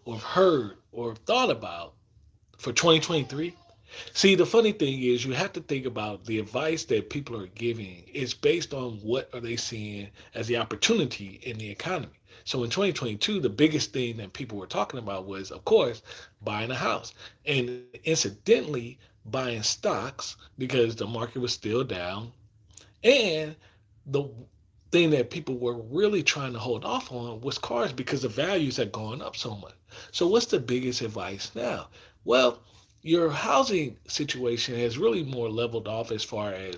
or have heard or have thought about for 2023? See, the funny thing is you have to think about the advice that people are giving is based on what are they seeing as the opportunity in the economy. So in 2022, the biggest thing that people were talking about was, of course, buying a house. And incidentally, buying stocks because the market was still down. And the thing that people were really trying to hold off on was cars because the values had gone up so much. So what's the biggest advice now? Well, your housing situation has really more leveled off as far as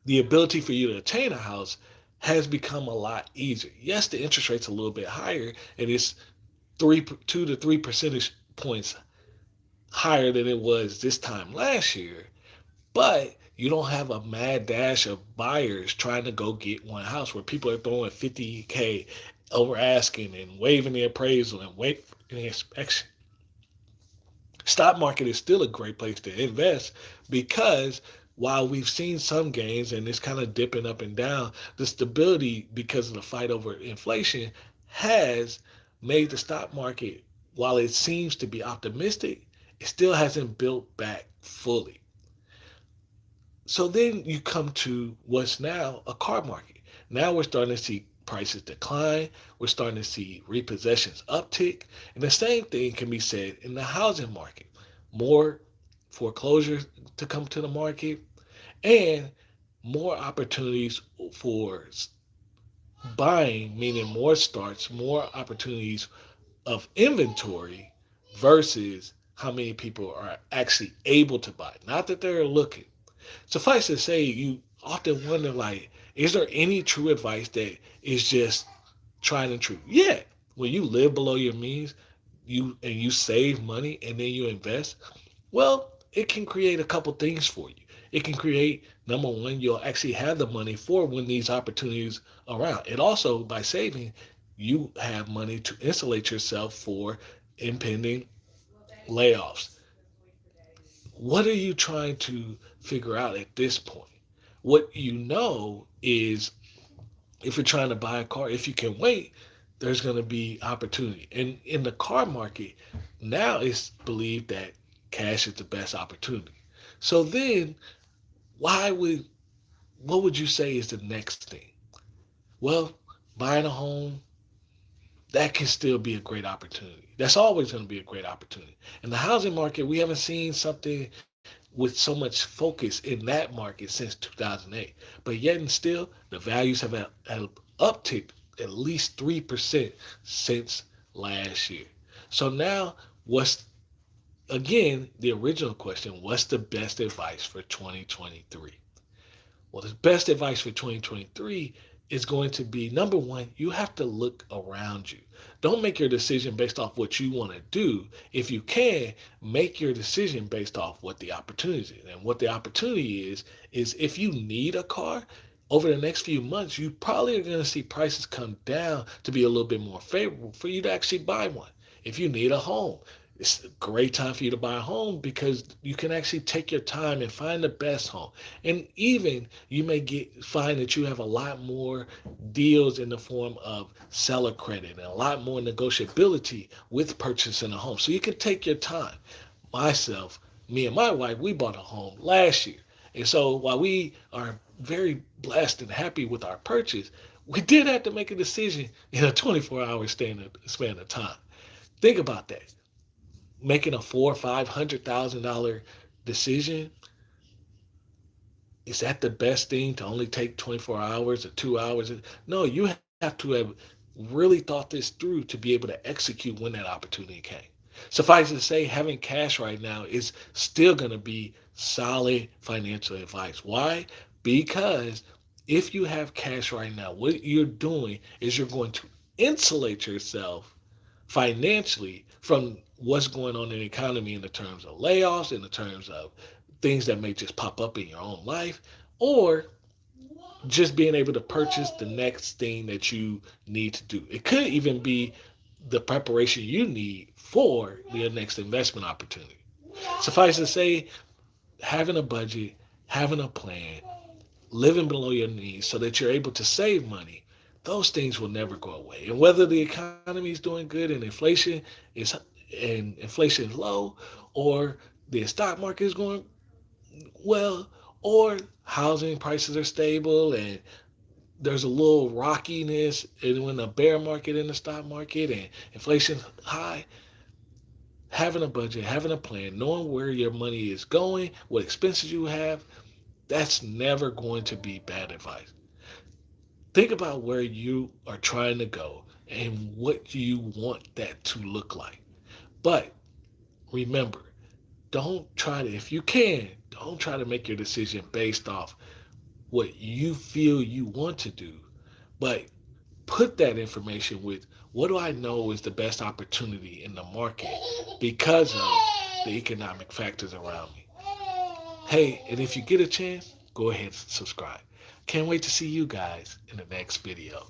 the ability for you to attain a house has become a lot easier. Yes, the interest rate's a little bit higher, and it's 2 to 3 percentage points higher than it was this time last year. But you don't have a mad dash of buyers trying to go get one house where people are throwing 50K over asking and waiving the appraisal and waiting for the inspection. Stock market is still a great place to invest because while we've seen some gains and it's kind of dipping up and down, the stability because of the fight over inflation has made the stock market, while it seems to be optimistic, it still hasn't built back fully. So then you come to what's now a car market. Now we're starting to see prices decline. We're starting to see repossessions uptick. And the same thing can be said in the housing market. More foreclosures to come to the market and more opportunities for buying, meaning more starts, more opportunities of inventory versus how many people are actually able to buy. Not that they're looking. Suffice to say, you often wonder, like, is there any true advice that is just tried and true? Yeah, when you live below your means, you save money and then you invest. Well, it can create a couple things for you. It can create number one, you'll actually have the money for when these opportunities are around. It also, by saving, you have money to insulate yourself for impending layoffs. What are you trying to figure out at this point? What you know is if you're trying to buy a car, if you can wait, there's going to be opportunity. And in the car market, now it's believed that cash is the best opportunity. So then, why would what would you say is the next thing? Well, buying a home, that can still be a great opportunity. That's always going to be a great opportunity. In the housing market, we haven't seen something with so much focus in that market since 2008. But yet and still, the values have upticked at least 3% since last year. So now, what's again the original question? What's the best advice for 2023? Well, the best advice for 2023 is going to be number one, you have to look around you. Don't make your decision based off what you want to do. If you can, make your decision based off what the opportunity is. And what the opportunity is if you need a car, over the next few months, you probably are going to see prices come down to be a little bit more favorable for you to actually buy one. If you need a home, it's a great time for you to buy a home because you can actually take your time and find the best home. And even you may find that you have a lot more deals in the form of seller credit and a lot more negotiability with purchasing a home. So you can take your time. Myself, me and my wife, we bought a home last year. And so while we are very blessed and happy with our purchase, we did have to make a decision in a 24-hour span of time. Think about that. Making a $400,000 or $500,000 decision, is that the best thing to only take 24 hours or 2 hours? No, you have to have really thought this through to be able to execute when that opportunity came. Suffice to say, having cash right now is still going to be solid financial advice. Why? Because if you have cash right now, what you're doing is you're going to insulate yourself financially from what's going on in the economy in the terms of layoffs, in the terms of things that may just pop up in your own life, or just being able to purchase the next thing that you need to do. It could even be the preparation you need for your next investment opportunity. Suffice to say, having a budget, having a plan, living below your needs so that you're able to save money, those things will never go away. And whether the economy is doing good and inflation is low, or the stock market is going well, or housing prices are stable and there's a little rockiness and when the bear market in the stock market and inflation's high, having a budget, having a plan, knowing where your money is going, what expenses you have, that's never going to be bad advice. Think about where you are trying to go and what you want that to look like. But remember, don't try to, if you can, don't try to make your decision based off what you feel you want to do, but put that information with what do I know is the best opportunity in the market because of the economic factors around me. Hey, and if you get a chance, go ahead and subscribe. Can't wait to see you guys in the next video.